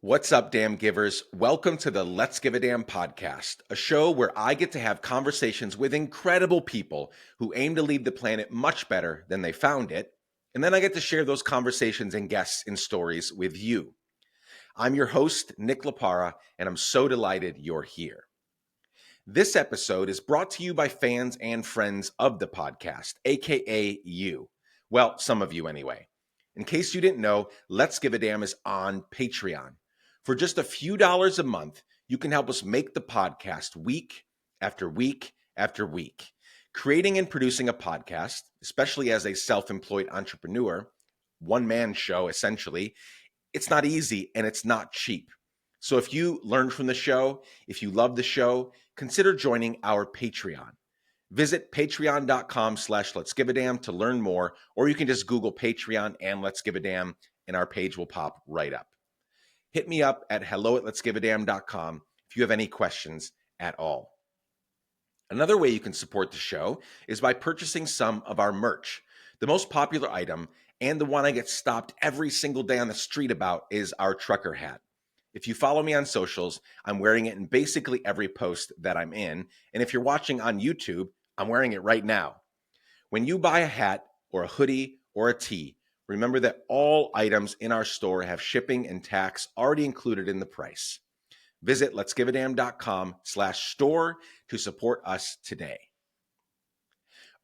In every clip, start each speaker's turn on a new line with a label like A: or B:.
A: What's up, damn givers? Welcome to the Let's Give a Damn podcast, a show where I get to have conversations with incredible people who aim to leave the planet much better than they found it, and then I get to share those conversations and guests and stories with you. I'm your host, Nick LAPARRA, and I'm so delighted you're here. This episode is brought to you by fans and friends of the podcast, aka you. Well, some of you anyway. In case you didn't know, Let's Give a Damn is on Patreon. For just a few dollars a month, you can help us make the podcast week after week after week. Creating and producing a podcast, especially as a self-employed entrepreneur, one-man show essentially, it's not easy and it's not cheap. So if you learned from the show, if you love the show, consider joining our Patreon. Visit patreon.com/letsgiveadamn to learn more, or you can just Google Patreon and Let's Give a Damn, and our page will pop right up. Hit me up at hello@letsgiveadamn.com if you have any questions at all. Another way you can support the show is by purchasing some of our merch. The most popular item, and the one I get stopped every single day on the street about, is our trucker hat. If you follow me on socials, I'm wearing it in basically every post that I'm in. And if you're watching on YouTube, I'm wearing it right now. When you buy a hat or a hoodie or a tee, remember that all items in our store have shipping and tax already included in the price. Visit letsgiveadamn.com/store to support us today.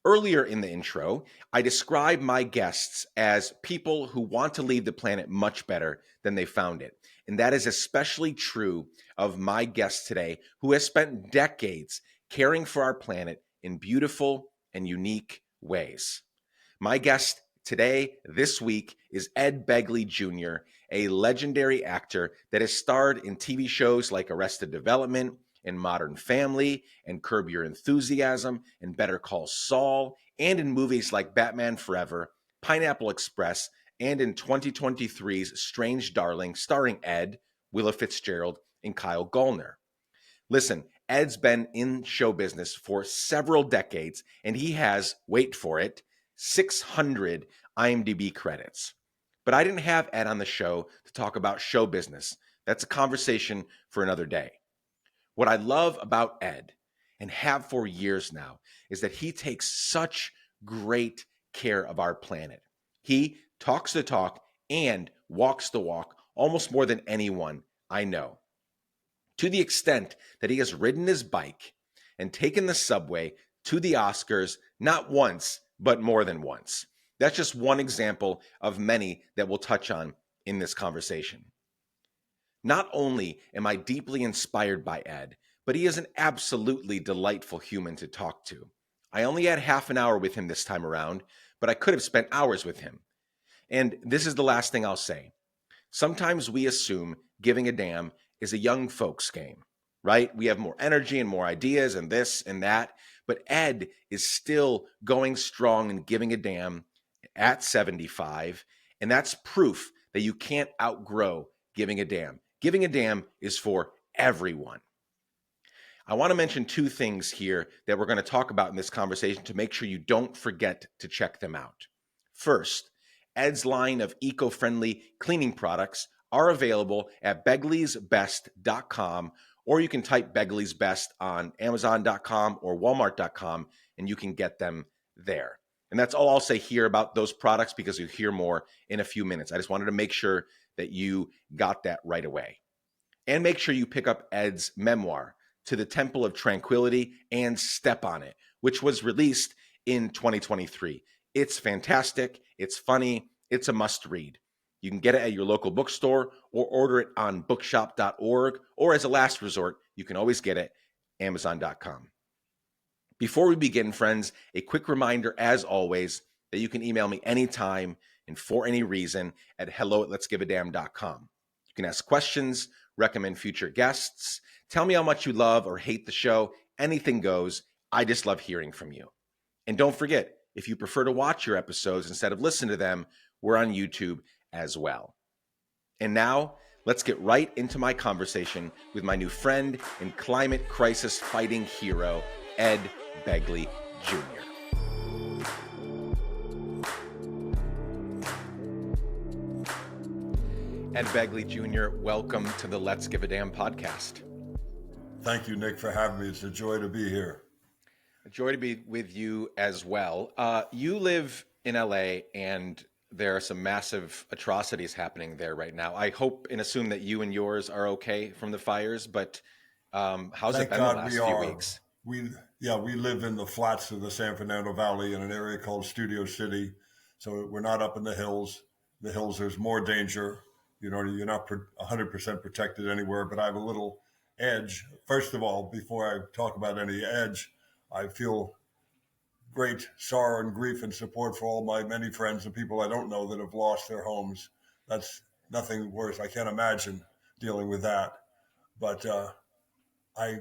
A: Earlier in the intro, I described my guests as people who want to leave the planet much better than they found it. And that is especially true of my guest today, who has spent decades caring for our planet in beautiful and unique ways. My guest today, this week, is Ed Begley Jr., a legendary actor that has starred in TV shows like Arrested Development and Modern Family and Curb Your Enthusiasm and Better Call Saul, and in movies like Batman Forever, Pineapple Express, and in 2023's Strange Darling, starring Ed, Willa Fitzgerald, and Kyle Gallner. Listen, Ed's been in show business for several decades, and he has, wait for it, 600 IMDb credits. But I didn't have Ed on the show to talk about show business. That's a conversation for another day. What I love about Ed, and have for years now, is that he takes such great care of our planet. He talks the talk and walks the walk almost more than anyone I know. To the extent that he has ridden his bike and taken the subway to the Oscars not once, but more than once. That's just one example of many that we'll touch on in this conversation. Not only am I deeply inspired by Ed, but he is an absolutely delightful human to talk to. I only had half an hour with him this time around, but I could have spent hours with him. And this is the last thing I'll say. Sometimes we assume giving a damn is a young folks game, right? We have more energy and more ideas and this and that, but Ed is still going strong and giving a damn at 75, and that's proof that you can't outgrow giving a damn. Giving a damn is for everyone. I want to mention two things here that we're going to talk about in this conversation to make sure you don't forget to check them out. First, Ed's line of eco-friendly cleaning products are available at begleysbest.com, or you can type Begley's Best on amazon.com or walmart.com and you can get them there. And that's all I'll say here about those products, because you'll hear more in a few minutes. I just wanted to make sure that you got that right away. And make sure you pick up Ed's memoir, To the Temple of Tranquility and Step on It, which was released in 2023. It's fantastic. It's funny. It's a must read. You can get it at your local bookstore or order it on bookshop.org, or as a last resort, you can always get it amazon.com. Before we begin, friends, a quick reminder, as always, that you can email me anytime and for any reason at hello@letsgiveadamn.com. You can ask questions, recommend future guests, tell me how much you love or hate the show. Anything goes. I just love hearing from you. And don't forget, if you prefer to watch your episodes instead of listen to them, we're on YouTube as well. And now, let's get right into my conversation with my new friend and climate crisis fighting hero, Ed Begley Jr. Ed Begley Jr., welcome to the Let's Give a Damn podcast.
B: Thank you, Nick, for having me. It's a joy to be here.
A: A joy to be with you as well. You live in LA, and there are some massive atrocities happening there right now. I hope and assume that you and yours are okay from the fires, but how's it
B: Thank
A: been the
B: God
A: last
B: we
A: few
B: are.
A: weeks?
B: We live in the flats of the San Fernando Valley in an area called Studio City. So we're not up in the hills. The hills, there's more danger. You know, you're not 100% protected anywhere, but I have a little edge. First of all, before I talk about any edge, I feel great sorrow and grief and support for all my many friends and people I don't know that have lost their homes. That's nothing worse. I can't imagine dealing with that. But I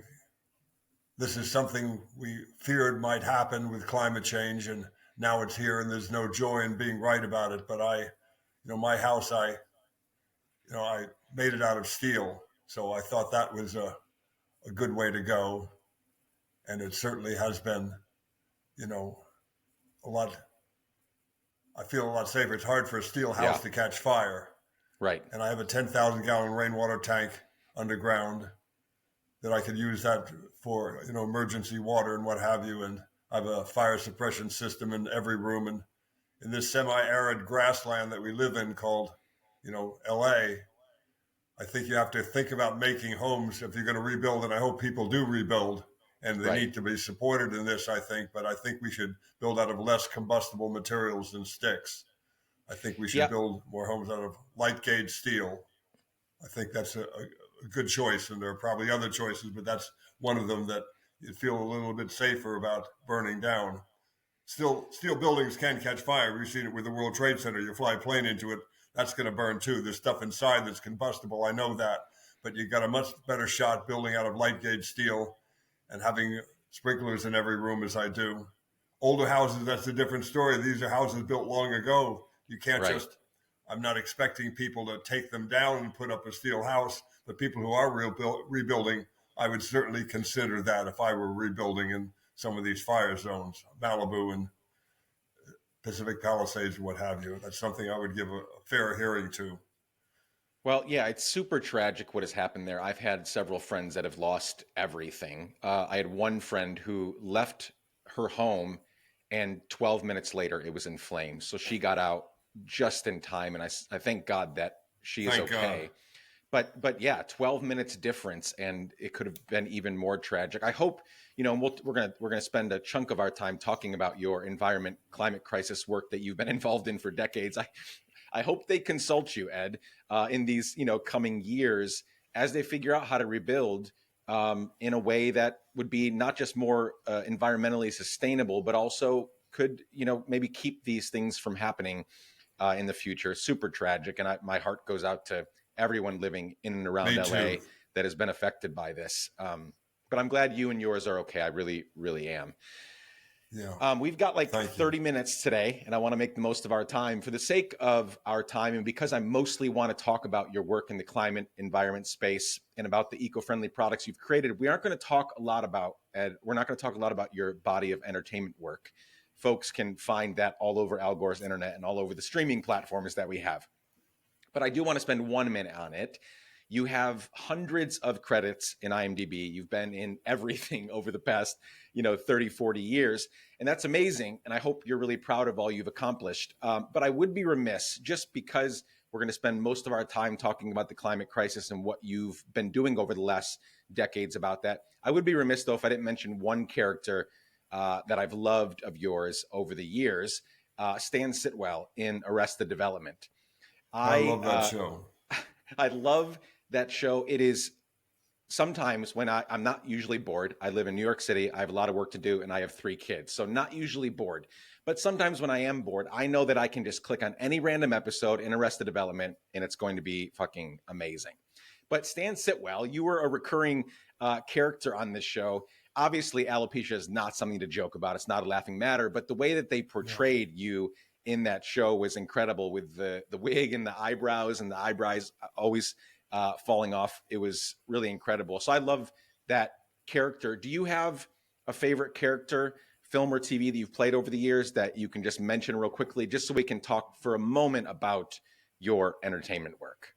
B: this is something we feared might happen with climate change, and now it's here, and there's no joy in being right about it. But my house, I made it out of steel, so I thought that was a good way to go, and it certainly has been, a lot. I feel a lot safer. It's hard for a steel house to catch fire,
A: Right.
B: and I have a 10,000-gallon rainwater tank underground that I could use that for, emergency water and what have you. And I have a fire suppression system in every room. And in this semi-arid grassland that we live in called, LA, I think you have to think about making homes if you're going to rebuild. And I hope people do rebuild, and they need to be supported in this, I think. But I think we should build out of less combustible materials than sticks. I think we should build more homes out of light gauge steel. I think that's a good choice, and there are probably other choices, but that's one of them that you feel a little bit safer about burning down. Still, steel buildings can catch fire. We've seen it with the World Trade Center. You fly a plane into it, that's going to burn too. There's stuff inside that's combustible. I know that, but you got a much better shot building out of light gauge steel and having sprinklers in every room as I do. Older houses, that's a different story. These are houses built long ago. You can't just, I'm not expecting people to take them down and put up a steel house. The people who are rebuilding, I would certainly consider that if I were rebuilding in some of these fire zones, Malibu and Pacific Palisades, what have you. That's something I would give a fair hearing to.
A: Well, yeah, it's super tragic what has happened there. I've had several friends that have lost everything. I had one friend who left her home, and 12 minutes later, it was in flames. So she got out just in time, and I thank God that she is okay. But yeah, 12 minutes difference, and it could have been even more tragic. I hope, we're gonna spend a chunk of our time talking about your climate crisis work that you've been involved in for decades. I hope they consult you, Ed, in these coming years as they figure out how to rebuild in a way that would be not just more environmentally sustainable, but also could maybe keep these things from happening in the future. Super tragic, and my heart goes out to everyone living in and around LA that has been affected by this. But I'm glad you and yours are okay. I really, really am.
B: Yeah.
A: We've got like 30 minutes today, and I want to make the most of our time. For the sake of our time, and because I mostly want to talk about your work in the climate environment space and about the eco-friendly products you've created, we aren't going to talk a lot about, Ed, we're not going to talk a lot about your body of entertainment work. Folks can find that all over Al Gore's internet and all over the streaming platforms that we have. But I do want to spend 1 minute on it. You have hundreds of credits in IMDb. You've been in everything over the past, 30, 40 years. And that's amazing. And I hope you're really proud of all you've accomplished. But I would be remiss, just because we're going to spend most of our time talking about the climate crisis and what you've been doing over the last decades about that. I would be remiss, though, if I didn't mention one character that I've loved of yours over the years, Stan Sitwell in Arrested Development.
B: I love that show.
A: I love that show. It is sometimes when I'm not usually bored. I live in New York City. I have a lot of work to do, and I have 3 kids. So not usually bored. But sometimes when I am bored, I know that I can just click on any random episode in Arrested Development, and it's going to be fucking amazing. But Stan Sitwell, you were a recurring character on this show. Obviously, alopecia is not something to joke about. It's not a laughing matter. But the way that they portrayed you in that show was incredible, with the wig and the eyebrows always falling off. It was really incredible. So I love that character. Do you have a favorite character, film or TV, that you've played over the years that you can just mention real quickly, just so we can talk for a moment about your entertainment work?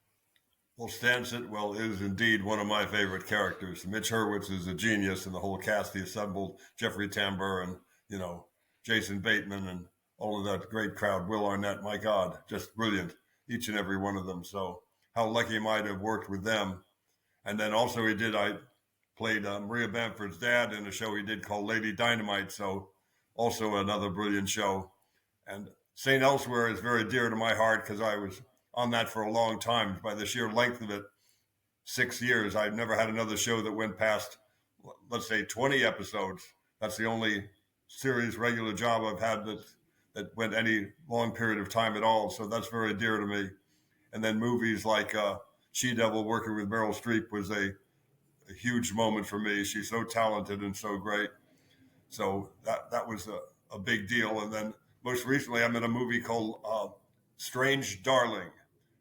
B: Well, Stan Sitwell is indeed one of my favorite characters. Mitch Hurwitz is a genius, and the whole cast he assembled, Jeffrey Tambor and, you know, Jason Bateman and all of that great crowd, Will Arnett, my God, just brilliant, each and every one of them. So how lucky am I to have worked with them. And then also I played Maria Bamford's dad in a show he did called Lady Dynamite. So also another brilliant show. And St. Elsewhere is very dear to my heart because I was on that for a long time. By the sheer length of it, 6 years, I've never had another show that went past, let's say, 20 episodes. That's the only series regular job I've had that went any long period of time at all. So that's very dear to me. And then movies like She Devil, working with Meryl Streep, was a huge moment for me. She's so talented and so great. So that was a big deal. And then most recently, I'm in a movie called Strange Darling.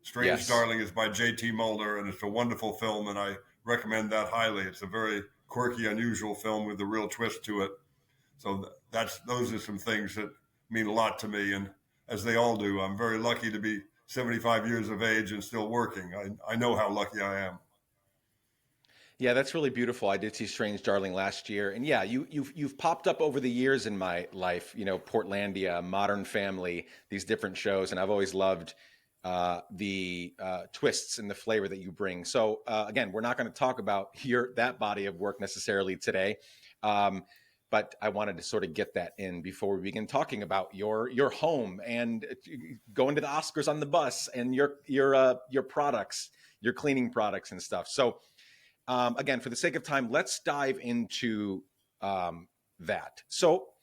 B: Strange
A: Yes.
B: Darling is by J.T. Mulder, and it's a wonderful film, and I recommend that highly. It's a very quirky, unusual film with a real twist to it. So those are some things that mean a lot to me, and as they all do. I'm very lucky to be 75 years of age and still working. I know how lucky I am.
A: Yeah, that's really beautiful. I did see Strange Darling last year, and yeah, you've popped up over the years in my life. You know, Portlandia, Modern Family, these different shows, and I've always loved the twists and the flavor that you bring. So again, we're not going to talk about that body of work necessarily today, um, but I wanted to sort of get that in before we begin talking about your home and going to the Oscars on the bus and your products, your cleaning products and stuff. So again, for the sake of time, let's dive into that. So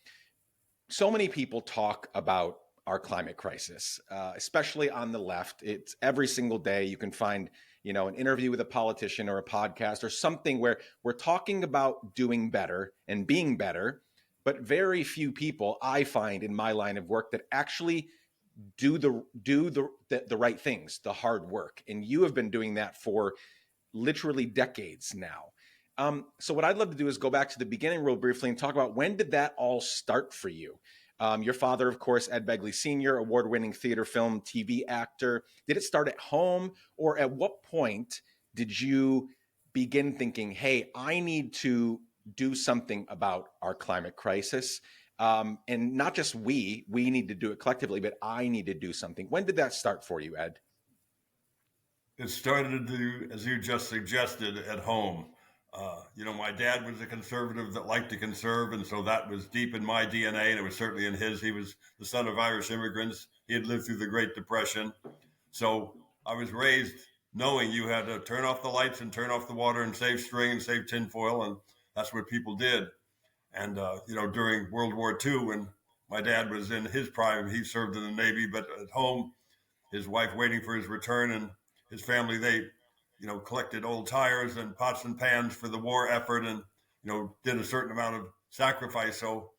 A: many people talk about our climate crisis, especially on the left. It's every single day you can find, an interview with a politician or a podcast or something where we're talking about doing better and being better, but very few people I find in my line of work that actually do the right things, the hard work. And you have been doing that for literally decades now. So what I'd love to do is go back to the beginning real briefly and talk about when did that all start for you? Your father, of course, Ed Begley Sr., award-winning theater, film, TV actor. Did it start at home, or at what point did you begin thinking, "Hey, I need to do something about our climate crisis"? And not just we need to do it collectively, but I need to do something. When did that start for you, Ed?
B: It started to, as you just suggested, at home. My dad was a conservative that liked to conserve, and so that was deep in my DNA, and it was certainly in his. He was the son of Irish immigrants. He had lived through the Great Depression. So I was raised knowing you had to turn off the lights and turn off the water and save string and save tinfoil, and that's what people did. And, during World War II, when my dad was in his prime, he served in the Navy, but at home, his wife waiting for his return, and his family, they, collected old tires and pots and pans for the war effort, and, did a certain amount of sacrifice. So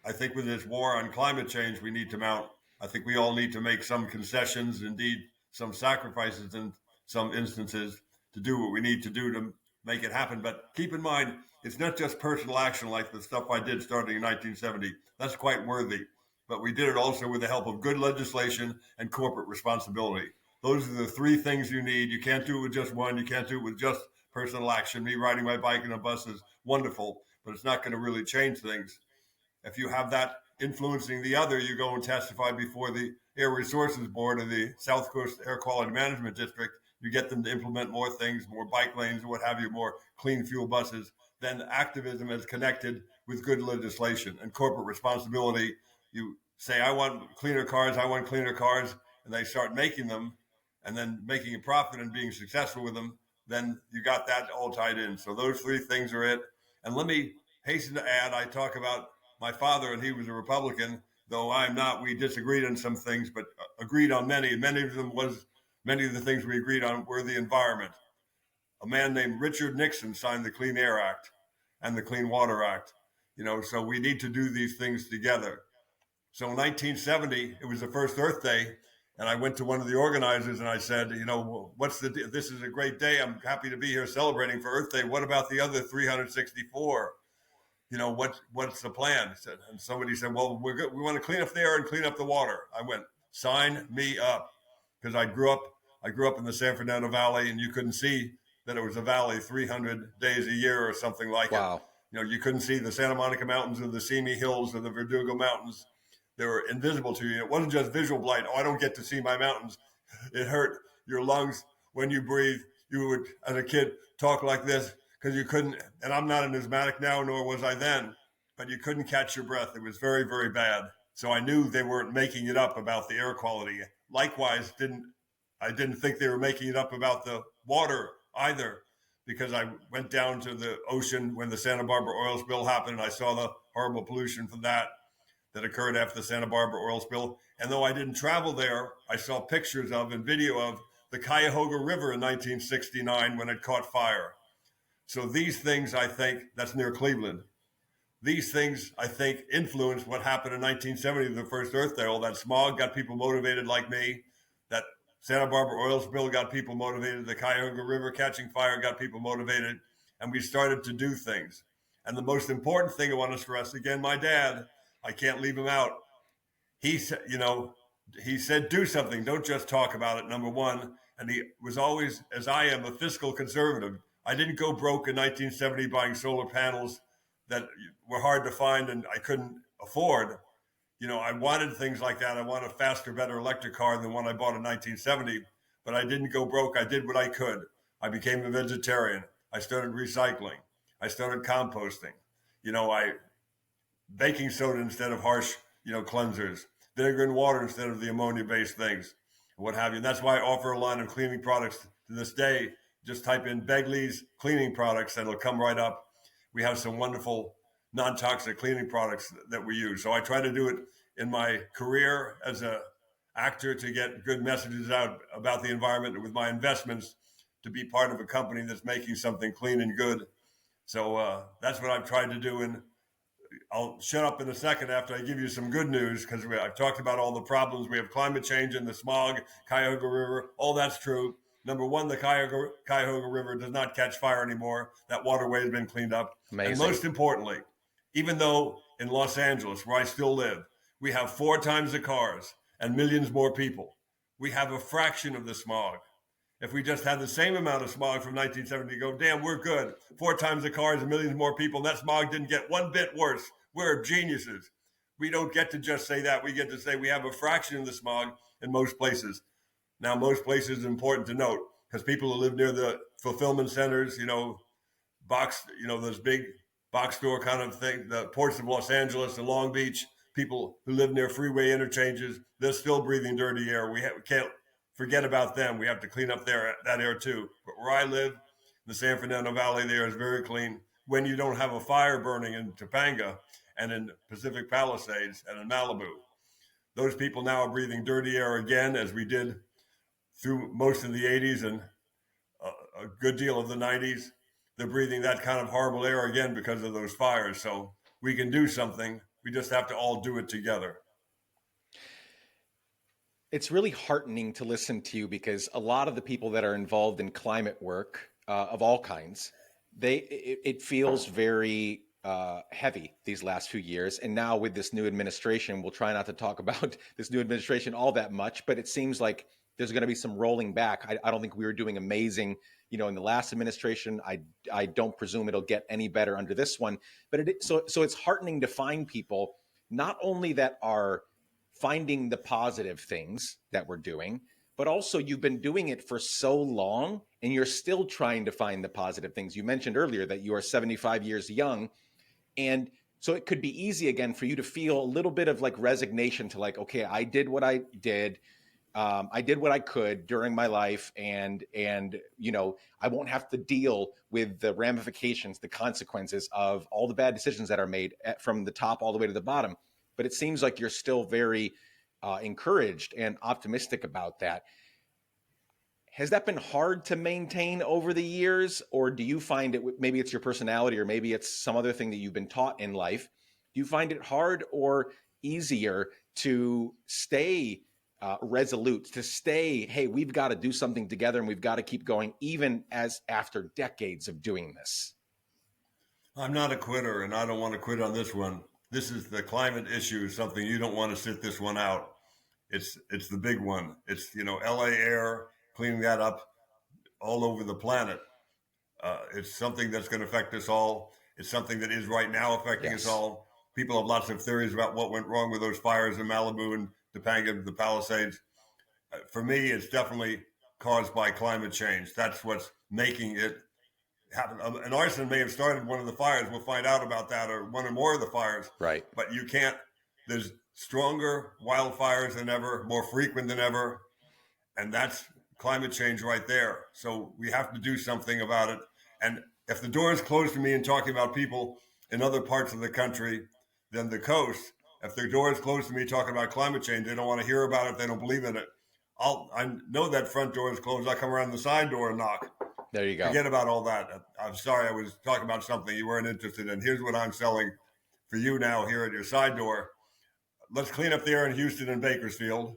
B: I think with this war on climate change, we need to mount. I think we all need to make some concessions, indeed, some sacrifices in some instances to do what we need to do to make it happen. But keep in mind, it's not just personal action like the stuff I did starting in 1970. That's quite worthy. But we did it also with the help of good legislation and corporate responsibility. Those are the three things you need. You can't do it with just one. You can't do it with just personal action. Me riding my bike in a bus is wonderful, but it's not going to really change things. If you have that influencing the other, you go and testify before the Air Resources Board of the South Coast Air Quality Management District. You get them to implement more things, more bike lanes, what have you, more clean fuel buses. Then activism is connected with good legislation and corporate responsibility. You say, I want cleaner cars, and they start making them and then making a profit and being successful with them. Then you got that all tied in. So those three things are it. And let me hasten to add, I talk about my father, and he was a Republican, though I'm not. We disagreed on some things, but agreed on many. And many of the things we agreed on were the environment. A man named Richard Nixon signed the Clean Air Act and the Clean Water Act. So we need to do these things together. So in 1970, it was the first Earth Day, and I went to one of the organizers and I said, this is a great day. I'm happy to be here celebrating for Earth Day. What about the other 364? What's the plan? And somebody said, well, we want to clean up the air and clean up the water. I went, sign me up, because I grew up I grew up in the San Fernando Valley, and you couldn't see that it was a valley 300 days a year or something like it.
A: Wow.
B: You couldn't see the Santa Monica Mountains or the Simi Hills or the Verdugo Mountains. They were invisible to you. It wasn't just visual blight. Oh, I don't get to see my mountains. It hurt your lungs when you breathe. You would, as a kid, talk like this because you couldn't. And I'm not an asthmatic now, nor was I then, but you couldn't catch your breath. It was very, very bad. So I knew they weren't making it up about the air quality. Likewise, I didn't think they were making it up about the water either, because I went down to the ocean when the Santa Barbara oil spill happened, and I saw the horrible pollution from that occurred after the Santa Barbara oil spill. And though I didn't travel there, I saw pictures of and video of the Cuyahoga River in 1969 when it caught fire. So these things, I think, that's near Cleveland. These things, I think, influenced what happened in 1970, the first Earth Day. All that smog got people motivated like me. That Santa Barbara oil spill got people motivated. The Cuyahoga River catching fire got people motivated. And we started to do things. And the most important thing I want to stress, again, my dad, I can't leave him out. He said, he said, do something. Don't just talk about it, number one. And he was always, as I am, a fiscal conservative. I didn't go broke in 1970 buying solar panels that were hard to find and I couldn't afford. I wanted things like that. I wanted a faster, better electric car than the one I bought in 1970, but I didn't go broke. I did what I could. I became a vegetarian. I started recycling. I started composting. I baking soda instead of harsh, cleansers, vinegar and water instead of the ammonia-based things, what have you. And that's why I offer a line of cleaning products to this day. Just type in Begley's cleaning products and it'll come right up. We have some wonderful non-toxic cleaning products that we use. So I try to do it in my career as a actor to get good messages out about the environment, and with my investments to be part of a company that's making something clean and good. So that's what I've tried to do. And I'll shut up in a second after I give you some good news, because I've talked about all the problems. We have climate change and the smog, Cuyahoga River, all that's true. Number one, the Cuyahoga River does not catch fire anymore. That waterway has been cleaned up.
A: Amazing.
B: And most importantly, even though in Los Angeles, where I still live, we have 4 times the cars and millions more people, we have a fraction of the smog. If we just had the same amount of smog from 1970, go, damn, we're good. 4 times the cars and millions more people, and that smog didn't get one bit worse. We're geniuses. We don't get to just say that. We get to say we have a fraction of the smog in most places. Now, most places is important to note, because people who live near the fulfillment centers, those big box store kind of thing, the ports of Los Angeles and Long Beach, people who live near freeway interchanges, they're still breathing dirty air. We can't forget about them. We have to clean up that air too. But where I live, the San Fernando Valley, the air is very clean. When you don't have a fire burning in Topanga and in Pacific Palisades and in Malibu, those people now are breathing dirty air again, as we did through most of the 80s and a good deal of the 90s. They're breathing that kind of horrible air again because of those fires. So we can do something. We just have to all do it together.
A: It's really heartening to listen to you, because a lot of the people that are involved in climate work of all kinds, it feels very heavy these last few years. And now with this new administration, we'll try not to talk about this new administration all that much, but it seems like there's going to be some rolling back. I don't think we were doing amazing, in the last administration. I don't presume it'll get any better under this one. But so it's heartening to find people not only that are finding the positive things that we're doing, but also you've been doing it for so long and you're still trying to find the positive things. You mentioned earlier that you are 75 years young. And so it could be easy again for you to feel a little bit of like resignation to like, okay, I did what I did. I did what I could during my life, and I won't have to deal with the ramifications, the consequences of all the bad decisions that are made from the top all the way to the bottom. But it seems like you're still very encouraged and optimistic about that. Has that been hard to maintain over the years, or do you find it, maybe it's your personality, or maybe it's some other thing that you've been taught in life? Do you find it hard or easier to stay resolute, to stay, hey, we've got to do something together and we've got to keep going, even as after decades of doing this?
B: I'm not a quitter, and I don't want to quit on this one. This is the climate issue, something you don't want to sit this one out. It's the big one. It's, LA air cleaning that up all over the planet. It's something that's going to affect us all. It's something that is right now affecting us
A: Yes.
B: all. People have lots of theories about what went wrong with those fires in Malibu and Topanga, the Palisades. For me, it's definitely caused by climate change. That's what's making it happen. An arson may have started one of the fires. We'll find out about that, or one or more of the fires.
A: Right.
B: But you can't. There's stronger wildfires than ever, more frequent than ever, and that's climate change right there. So we have to do something about it. And if the door is closed to me and talking about people in other parts of the country than the coast, if the door is closed to me talking about climate change, they don't want to hear about it. They don't believe in it. I know that front door is closed. I come around the side door and knock.
A: There you go.
B: Forget about all that. I'm sorry, I was talking about something you weren't interested in. Here's what I'm selling for you now here at your side door. Let's clean up the air in Houston and Bakersfield.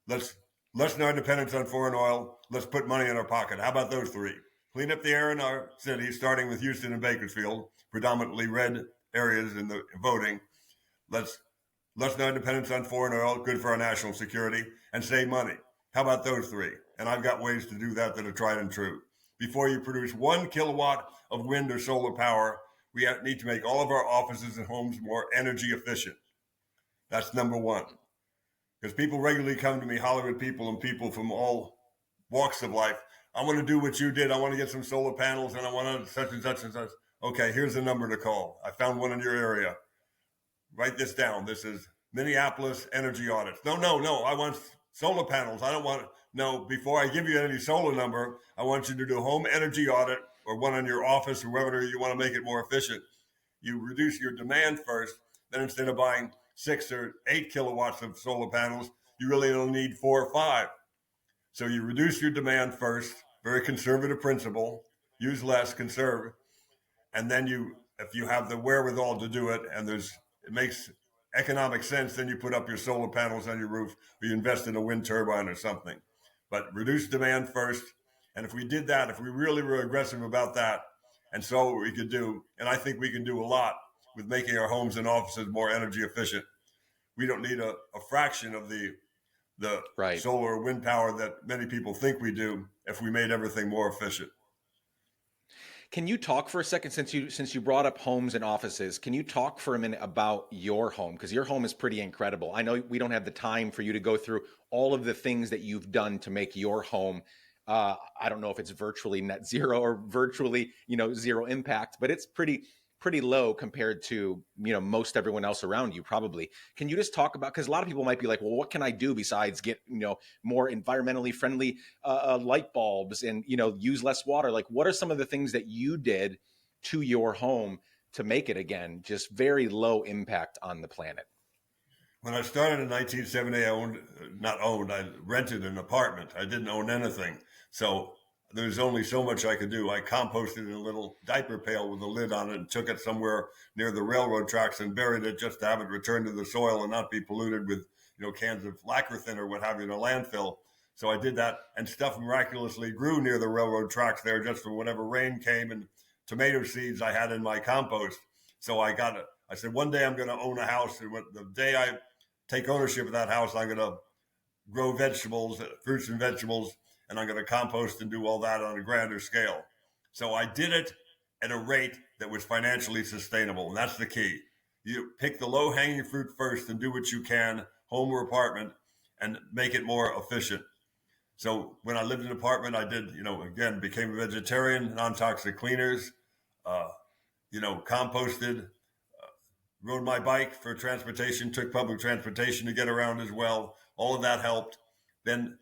B: Let's lessen our dependence on foreign oil. Let's put money in our pocket. How about those three? Clean up the air in our cities, starting with Houston and Bakersfield, predominantly red areas in the voting. Let's lessen our dependence on foreign oil, good for our national security, and save money. How about those three? And I've got ways to do that that are tried and true. Before you produce 1 kilowatt of wind or solar power, we need to make all of our offices and homes more energy efficient. That's number one. Because people regularly come to me, Hollywood people and people from all walks of life. I want to do what you did. I want to get some solar panels and I want to such and such and such. Okay, here's the number to call. I found one in your area. Write this down. This is Minneapolis energy audits. No. I want solar panels. I don't want, no, before I give you any solar number, I want you to do a home energy audit or one in your office or wherever you want to make it more efficient. You reduce your demand first. Then instead of buying 6 or 8 kilowatts of solar panels, you really only need 4 or 5. So you reduce your demand first, very conservative principle, use less, conserve. And then if you have the wherewithal to do it and it makes economic sense, then you put up your solar panels on your roof or you invest in a wind turbine or something. But reduce demand first. And if we did that, if we really were aggressive about that and saw what we could do, and I think we can do a lot with making our homes and offices more energy efficient. We don't need a fraction of the
A: Right.
B: solar or wind power that many people think we do if we made everything more efficient.
A: Can you talk for a second, since you brought up homes and offices? Can you talk for a minute about your home? Because your home is pretty incredible. I know we don't have the time for you to go through all of the things that you've done to make your home. I don't know if it's virtually net zero or virtually, zero impact, but it's pretty low compared to, most everyone else around you probably. Can you just talk about, because a lot of people might be like, well, what can I do besides get, more environmentally friendly light bulbs and, use less water? Like, what are some of the things that you did to your home to make it, again, just very low impact on the planet?
B: When I started in 1970, I rented an apartment. I didn't own anything. So there was only so much I could do. I composted in a little diaper pail with a lid on it and took it somewhere near the railroad tracks and buried it just to have it return to the soil and not be polluted with, cans of lacquer thinner, what have you, in a landfill. So I did that, and stuff miraculously grew near the railroad tracks there just from whatever rain came, and tomato seeds I had in my compost. So I said, one day I'm going to own a house, and the day I take ownership of that house, I'm going to grow vegetables, fruits and vegetables, and I'm going to compost and do all that on a grander scale. So I did it at a rate that was financially sustainable, and that's the key. You pick the low-hanging fruit first and do what you can, home or apartment, and make it more efficient. So when I lived in an apartment, I did, again, became a vegetarian, non-toxic cleaners, composted, rode my bike for transportation, took public transportation to get around as well. All of that helped. Then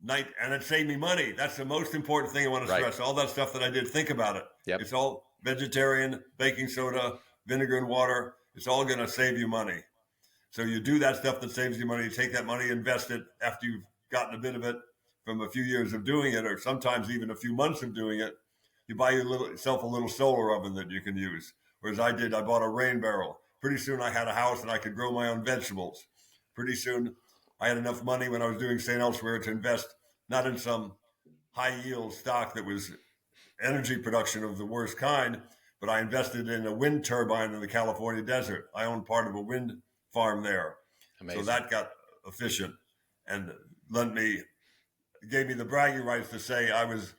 B: and it saved me money. That's the most important thing I want to stress. All that stuff that I did, think about it.
A: Yep.
B: It's all vegetarian, baking soda, vinegar and water. It's all going to save you money. So you do that stuff that saves you money. You take that money, invest it after you've gotten a bit of it from a few years of doing it, or sometimes even a few months of doing it. You buy yourself a little solar oven that you can use. Whereas I bought a rain barrel. Pretty soon I had a house and I could grow my own vegetables. Pretty soon I had enough money when I was doing St. Elsewhere to invest not in some high yield stock that was energy production of the worst kind, but I invested in a wind turbine in the California desert. I owned part of a wind farm there.
A: Amazing.
B: So that got efficient and lent me gave me the bragging rights to say I was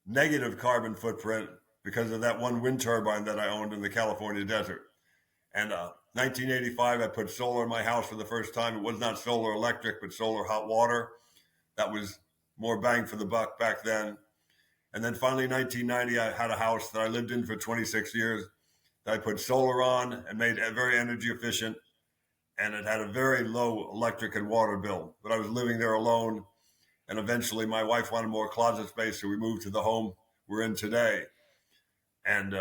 B: negative carbon footprint because of that one wind turbine that I owned in the California desert. And 1985, I put solar in my house for the first time. It was not solar electric, but solar hot water. That was more bang for the buck back then. And then finally, 1990, I had a house that I lived in for 26 years that I put solar on and made it very energy efficient. And it had a very low electric and water bill. But I was living there alone. And eventually, my wife wanted more closet space, so we moved to the home we're in today. And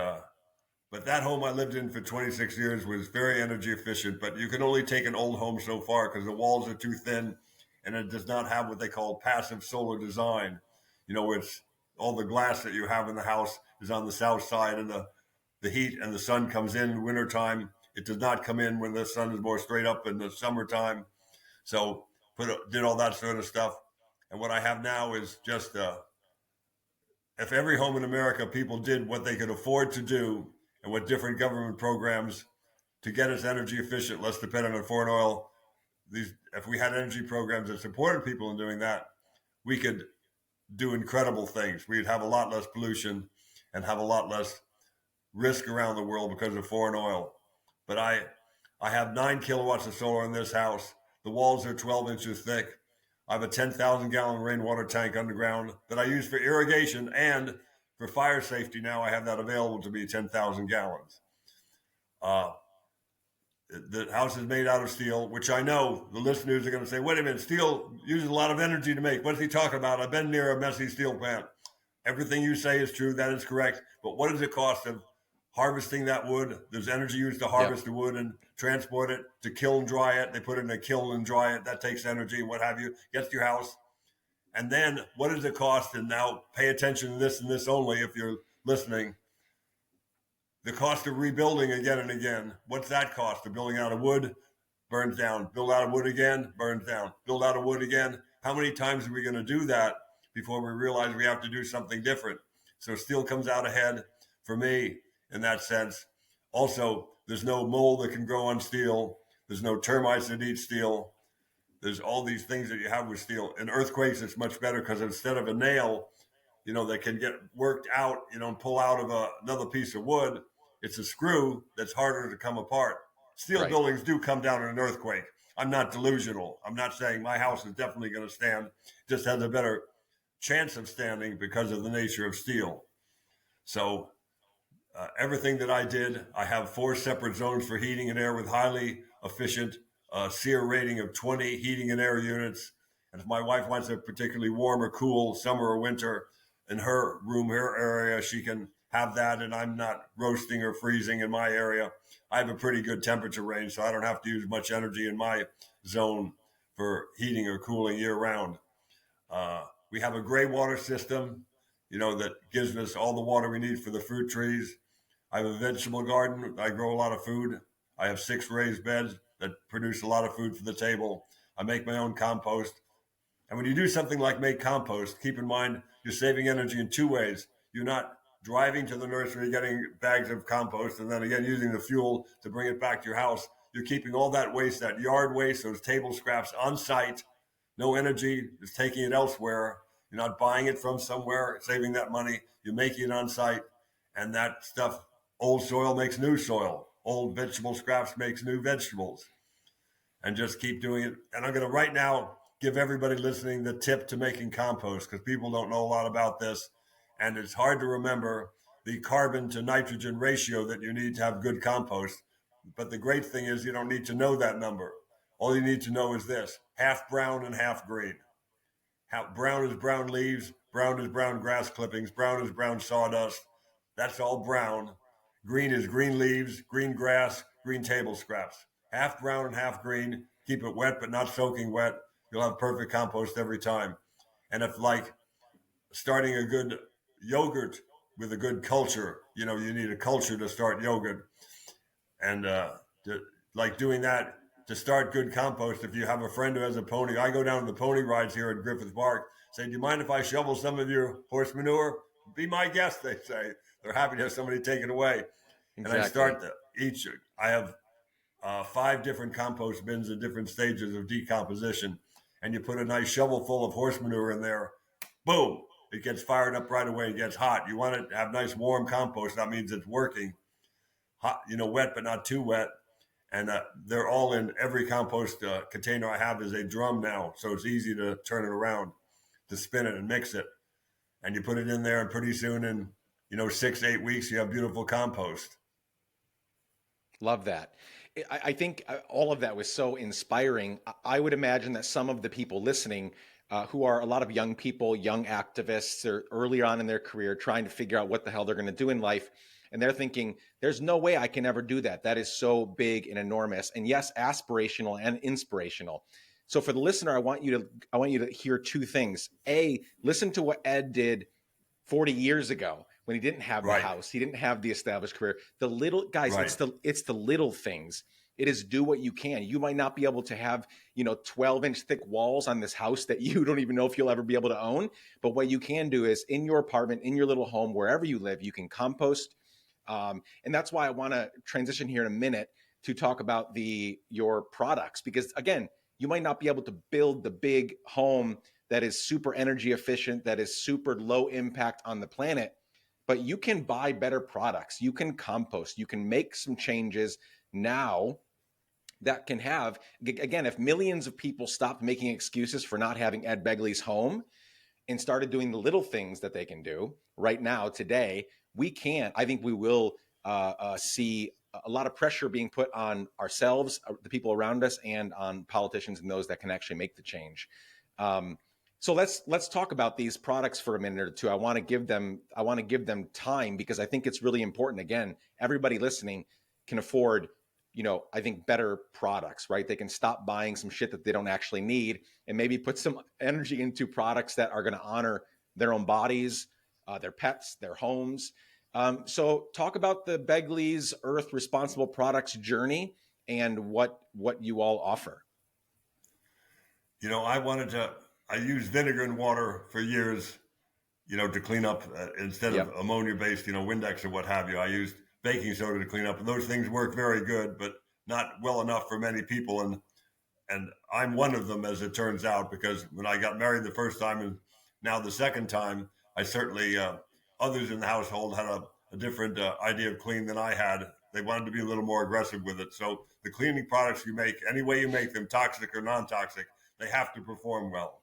B: but that home I lived in for 26 years was very energy efficient. But you can only take an old home so far because the walls are too thin, and it does not have what they call passive solar design. You know, it's all the glass that you have in the house is on the south side, and the heat and the sun comes in wintertime. It does not come in when the sun is more straight up in the summertime. So did all that sort of stuff. And what I have now is just if every home in America people did what they could afford to do and what different government programs to get us energy efficient, less dependent on foreign oil. If we had energy programs that supported people in doing that, we could do incredible things. We'd have a lot less pollution and have a lot less risk around the world because of foreign oil. But I have 9 kilowatts of solar in this house. The walls are 12 inches thick. I have a 10,000 gallon rainwater tank underground that I use for irrigation, and for fire safety now I have that available to me, 10,000 gallons. The house is made out of steel, which I know the listeners are going to say, wait a minute, steel uses a lot of energy to make. What's he talking about? I've been near a messy steel plant. Everything you say is true. That is correct. But what is the cost of harvesting that wood? There's energy used to harvest the wood and transport it, to kiln dry it. They put it in a kiln and dry it. That takes energy, what have you, gets to your house. And then what is the cost? And now pay attention to this and this only if you're listening. The cost of rebuilding again and again. What's that cost? Of building out of wood, burns down. Build out of wood again, burns down. Build out of wood again. How many times are we going to do that before we realize we have to do something different? So steel comes out ahead for me in that sense. Also, there's no mold that can grow on steel. There's no termites that eat steel. There's all these things that you have with steel. In earthquakes, it's much better because instead of a nail, that can get worked out, and pull out of another piece of wood, it's a screw that's harder to come apart. Steel buildings do come down in an earthquake. I'm not delusional. I'm not saying my house is definitely going to stand. It just has a better chance of standing because of the nature of steel. So everything that I did, I have 4 separate zones for heating and air with highly efficient SEER rating of 20 heating and air units. And if my wife wants it particularly warm or cool, summer or winter, in her room, her area, she can have that, and I'm not roasting or freezing in my area. I have a pretty good temperature range, so I don't have to use much energy in my zone for heating or cooling year round. We have a gray water system, that gives us all the water we need for the fruit trees. I have a vegetable garden. I grow a lot of food. I have 6 raised beds that produce a lot of food for the table. I make my own compost. And when you do something like make compost, keep in mind you're saving energy in 2 ways. You're not driving to the nursery, getting bags of compost, and then again using the fuel to bring it back to your house. You're keeping all that waste, that yard waste, those table scraps on site. No energy, just taking it elsewhere. You're not buying it from somewhere, saving that money. You're making it on site. And that stuff, old soil makes new soil. Old vegetable scraps makes new vegetables. And just keep doing it. And I'm going to right now give everybody listening the tip to making compost, because people don't know a lot about this. And it's hard to remember the carbon to nitrogen ratio that you need to have good compost. But the great thing is you don't need to know that number. All you need to know is this: half brown and half green. Brown is brown leaves, brown is brown grass clippings, brown is brown sawdust. That's all brown. Green is green leaves, green grass, green table scraps. Half brown and half green. Keep it wet but not soaking wet. You'll have perfect compost every time. And if, like, starting a good yogurt with a good culture, you need a culture to start yogurt. And doing that, to start good compost, if you have a friend who has a pony, I go down to the pony rides here at Griffith Park, say, do you mind if I shovel some of your horse manure? Be my guest, they say. They're happy to have somebody take it away. Exactly. And I start I have 5 different compost bins at different stages of decomposition. and you put a nice shovel full of horse manure in there, boom, it gets fired up right away. It gets hot. You want it to have nice warm compost. That means it's working. Hot, wet but not too wet. And they're all in every compost container I have is a drum now, so it's easy to turn it around, to spin it and mix it. And you put it in there, and pretty soon, in 6 to 8 weeks, you have beautiful compost.
A: Love that. I think all of that was so inspiring. I would imagine that some of the people listening, who are a lot of young people, young activists, or earlier on in their career, trying to figure out what the hell they're going to do in life, and they're thinking, "There's no way I can ever do that. That is so big and enormous, and yes, aspirational and inspirational." So for the listener, I want you to hear two things. A, listen to what Ed did 40 years ago when he didn't have the
B: Right,
A: house, he didn't have the established career. The little guys,
B: right.
A: it's the little things. It is do what you can. You might not be able to have 12-inch thick walls on this house that you don't even know if you'll ever be able to own. But what you can do is in your apartment, in your little home, wherever you live, you can compost. And that's why I want to transition here in a minute to talk about your products, because again, you might not be able to build the big home that is super energy efficient, that is super low impact on the planet, but you can buy better products. You can compost. You can make some changes now that can have, again, if millions of people stopped making excuses for not having Ed Begley's home and started doing the little things that they can do right now, today, I think we will see a lot of pressure being put on ourselves, the people around us, and on politicians and those that can actually make the change. So let's talk about these products for a minute or two. I want to give them time, because I think it's really important. Again, everybody listening can afford, I think, better products, right? They can stop buying some shit that they don't actually need and maybe put some energy into products that are going to honor their own bodies, their pets, their homes. So talk about the Begley's Earth Responsible Products journey and what you all offer.
B: I used vinegar and water for years, to clean up instead of
A: Yep.
B: ammonia based, Windex or what have you. I used baking soda to clean up, and those things work very good, but not well enough for many people. And I'm one of them, as it turns out, because when I got married the first time and now the second time, I certainly, others in the household had a different idea of clean than I had. They wanted to be a little more aggressive with it. So the cleaning products you make, any way you make them, toxic or non-toxic, they have to perform well.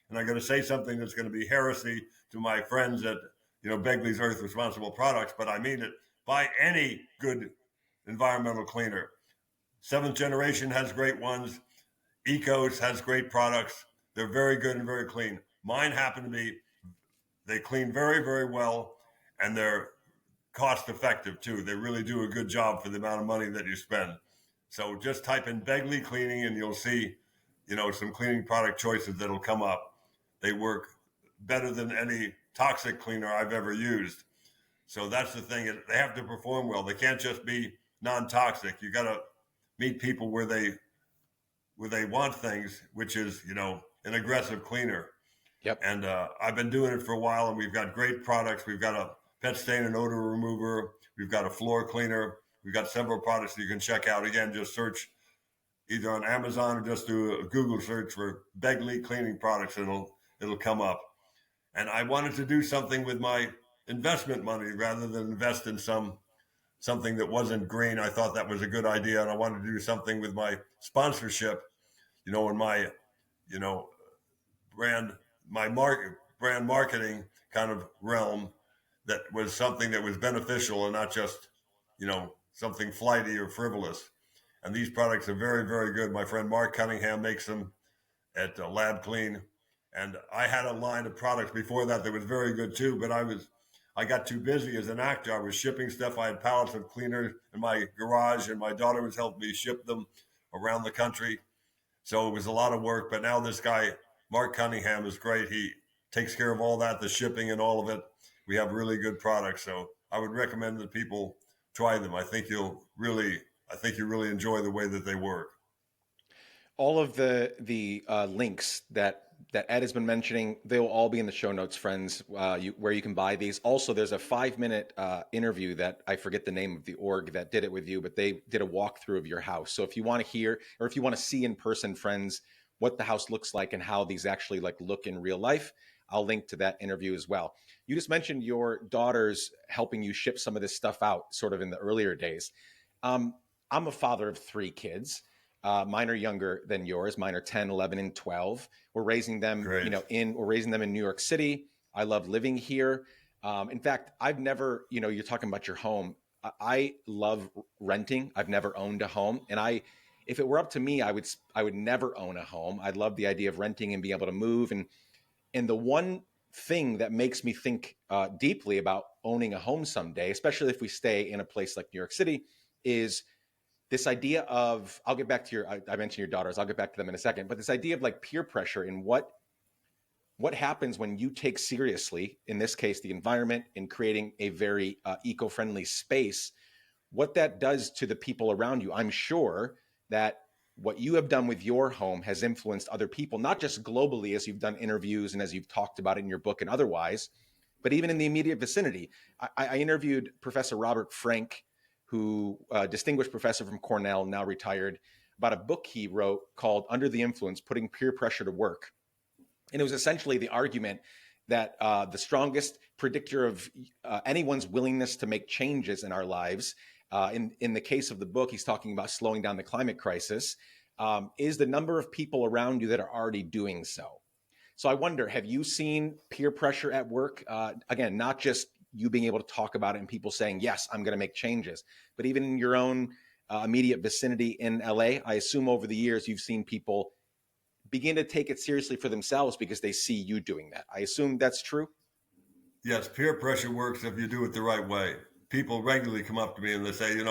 B: And I'm going to say something that's going to be heresy to my friends at, Begley's Earth Responsible Products, but I mean it. Buy any good environmental cleaner. Seventh Generation has great ones. Ecos has great products. They're very good and very clean. Mine happen to be, they clean very, very well, and they're cost effective too. They really do a good job for the amount of money that you spend. So just type in Begley cleaning and you'll see, some cleaning product choices that'll come up. They work better than any toxic cleaner I've ever used. So that's the thing. They have to perform well. They can't just be non-toxic. You got to meet people where they want things, which is, an aggressive cleaner.
A: Yep.
B: And I've been doing it for a while, and we've got great products. We've got a pet stain and odor remover. We've got a floor cleaner. We've got several products that you can check out. Again, just search either on Amazon or just do a Google search for Begley cleaning products, and it'll come up. And I wanted to do something with my investment money rather than invest in something that wasn't green. I thought that was a good idea, and I wanted to do something with my sponsorship, and my, you know, brand, brand marketing kind of realm, that was something that was beneficial and not just, something flighty or frivolous. And these products are very, very good. My friend Mark Cunningham makes them at Lab Clean. And I had a line of products before that was very good too, but I got too busy as an actor. I was shipping stuff. I had pallets of cleaners in my garage, and my daughter was helping me ship them around the country. So it was a lot of work. But now this guy, Mark Cunningham, is great. He takes care of all that, the shipping and all of it. We have really good products. So I would recommend that people try them. I think you really enjoy the way that they work.
A: All of the links that Ed has been mentioning, they'll all be in the show notes, friends, where you can buy these. Also, there's a 5-minute interview that I forget the name of the org that did it with you, but they did a walkthrough of your house. So if you want to hear, or if you want to see in person, friends, what the house looks like and how these actually like look in real life. I'll link to that interview as well. You just mentioned your daughters helping you ship some of this stuff out sort of in the earlier days. Um, I'm a father of three kids. Mine are younger than yours. Mine are 10, 11, and 12. We're raising them,
B: Great.
A: we're raising them in New York City. I love living here. In fact, I've never, you're talking about your home. I love renting. I've never owned a home, and if it were up to me, I would never own a home. I'd love the idea of renting and being able to move. And the one thing that makes me think deeply about owning a home someday, especially if we stay in a place like New York City, is this idea of, I'll get back to I mentioned your daughters, I'll get back to them in a second, but this idea of like peer pressure and what happens when you take seriously, in this case, the environment, in creating a very eco-friendly space, what that does to the people around you. I'm sure that what you have done with your home has influenced other people, not just globally as you've done interviews and as you've talked about it in your book and otherwise, but even in the immediate vicinity. I interviewed Professor Robert Frank, who distinguished professor from Cornell, now retired, about a book he wrote called Under the Influence, Putting Peer Pressure to Work. And it was essentially the argument that the strongest predictor of anyone's willingness to make changes in our lives, in the case of the book, he's talking about slowing down the climate crisis, is the number of people around you that are already doing so. So I wonder, have you seen peer pressure at work? Again, not just you being able to talk about it and people saying, yes, I'm going to make changes, but even in your own immediate vicinity in LA, I assume over the years you've seen people begin to take it seriously for themselves because they see you doing that. I assume that's true.
B: Yes, peer pressure works if you do it the right way. People regularly come up to me and they say,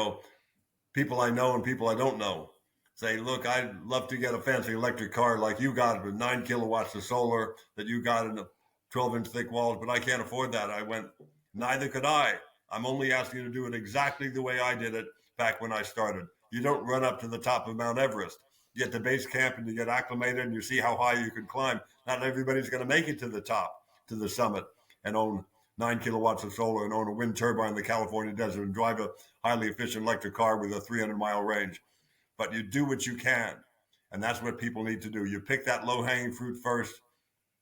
B: people I know and people I don't know say, look, I'd love to get a fancy electric car like you got with 9 kilowatts of solar that you got in the 12-inch thick walls, but I can't afford that. I went, neither could I. I'm only asking you to do it exactly the way I did it back when I started. You don't run up to the top of Mount Everest. You get to base camp and you get acclimated and you see how high you can climb. Not everybody's going to make it to the top, to the summit, and own 9 kilowatts of solar and own a wind turbine in the California desert and drive a highly efficient electric car with a 300-mile range. But you do what you can. And that's what people need to do. You pick that low-hanging fruit first,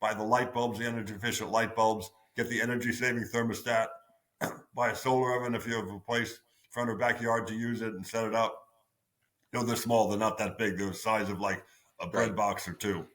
B: buy the light bulbs, the energy-efficient light bulbs, get the energy-saving thermostat, buy a solar oven if you have a place, front or backyard to use it and set it up. They're small. They're not that big. They're the size of like a bread
A: Right.
B: box or two.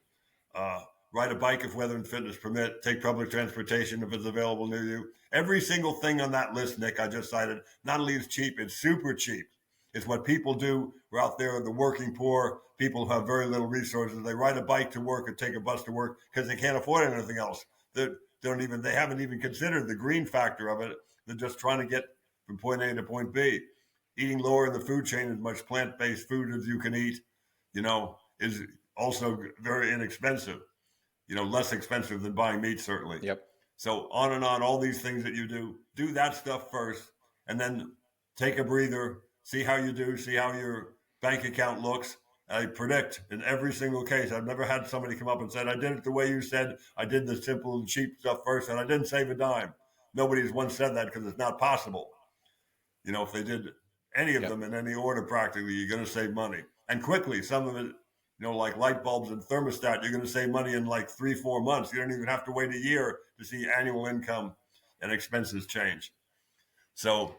B: Uh, Ride a bike if weather and fitness permit. Take public transportation if it's available near you. Every single thing on that list, Nick, I just cited, not only is cheap, it's super cheap. It's what people do. We're out there, the working poor, people who have very little resources. They ride a bike to work or take a bus to work because they can't afford anything else. They haven't even considered the green factor of it. They're just trying to get from point A to point B. Eating lower in the food chain, as much plant-based food as you can eat, is also very inexpensive. Less expensive than buying meat, certainly.
A: Yep.
B: So on and on, all these things that you do that stuff first, and then take a breather, see how you do, see how your bank account looks. I predict in every single case, I've never had somebody come up and said, I did it the way you said, I did the simple and cheap stuff first, and I didn't save a dime. Nobody's once said that because it's not possible. If they did any of
A: Yep.
B: them in any order, practically, you're going to save money. And quickly, some of it, like light bulbs and thermostat, you're going to save money in like 3-4 months. You don't even have to wait a year to see annual income and expenses change. So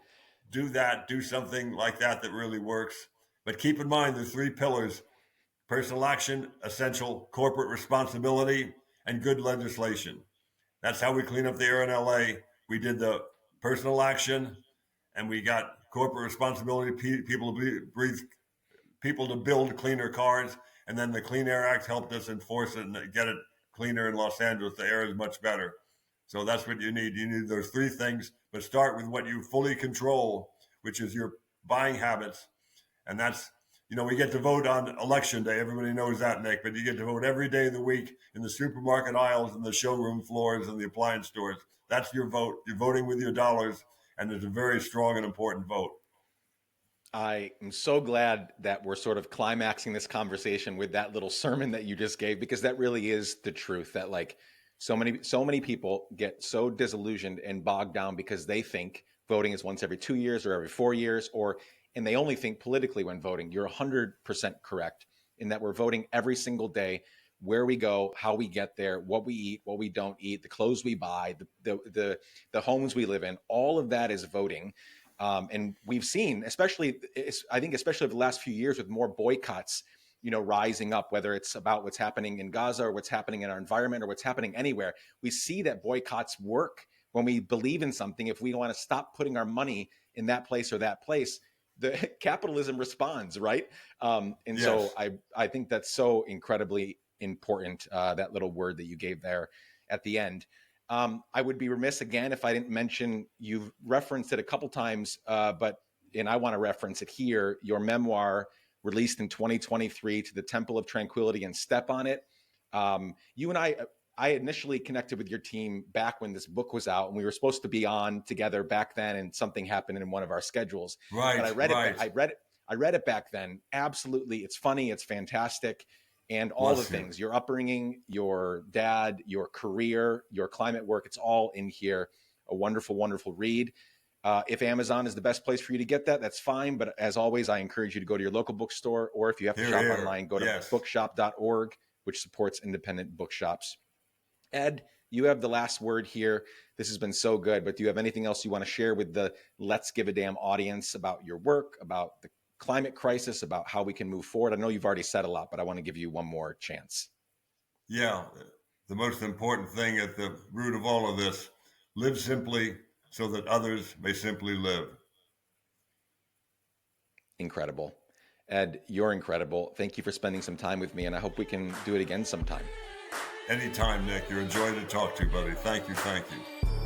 B: do that, do something like that really works. But keep in mind the three pillars: personal action, essential corporate responsibility, and good legislation. That's how we clean up the air in LA. We did the personal action and we got corporate responsibility, people to breathe, people to build cleaner cars. And then the Clean Air Act helped us enforce it and get it cleaner in Los Angeles. The air is much better. So that's what you need. You need those three things, but start with what you fully control, which is your buying habits. And that's, we get to vote on election day. Everybody knows that, Nick, but you get to vote every day of the week in the supermarket aisles and the showroom floors and the appliance stores. That's your vote. You're voting with your dollars, and it's a very strong and important vote.
A: I am so glad that we're sort of climaxing this conversation with that little sermon that you just gave, because that really is the truth, that like so many people get so disillusioned and bogged down because they think voting is once every 2 years or every 4 years, and they only think politically when voting. You're 100% correct in that we're voting every single day where we go, how we get there, what we eat, what we don't eat, the clothes we buy, the homes we live in. All of that is voting. And we've seen, especially, I think, especially over the last few years, with more boycotts, rising up, whether it's about what's happening in Gaza or what's happening in our environment or what's happening anywhere. We see that boycotts work when we believe in something. If we want to stop putting our money in that place or that place, the capitalism responds, right? And
B: Yes.
A: so I think that's so incredibly important, that little word that you gave there at the end. I would be remiss again if I didn't mention, you've referenced it a couple times, and I want to reference it here, your memoir released in 2023, To the Temple of Tranquility and Step on It. You and I initially connected with your team back when this book was out, and we were supposed to be on together back then, and something happened in one of our schedules.
B: Right.
A: But I read it back then. Absolutely. It's funny. It's fantastic. And all
B: Bless
A: the
B: you.
A: things, your upbringing, your dad, your career, your climate work, it's all in here. A wonderful, wonderful read. If Amazon is the best place for you to get that, that's fine. But as always, I encourage you to go to your local bookstore, or if you have to shop online, go to bookshop.org, which supports independent bookshops. Ed, you have the last word here. This has been so good, but do you have anything else you want to share with the Let's Give a Damn audience about your work, about the climate crisis, about how we can move forward? I know you've already said a lot, but I want to give you one more chance.
B: Yeah. The most important thing at the root of all of this: live simply so that others may simply live.
A: Incredible. Ed, you're incredible. Thank you for spending some time with me, and I hope we can do it again sometime.
B: Anytime, Nick. You're a joy to talk to, buddy. Thank you. Thank you.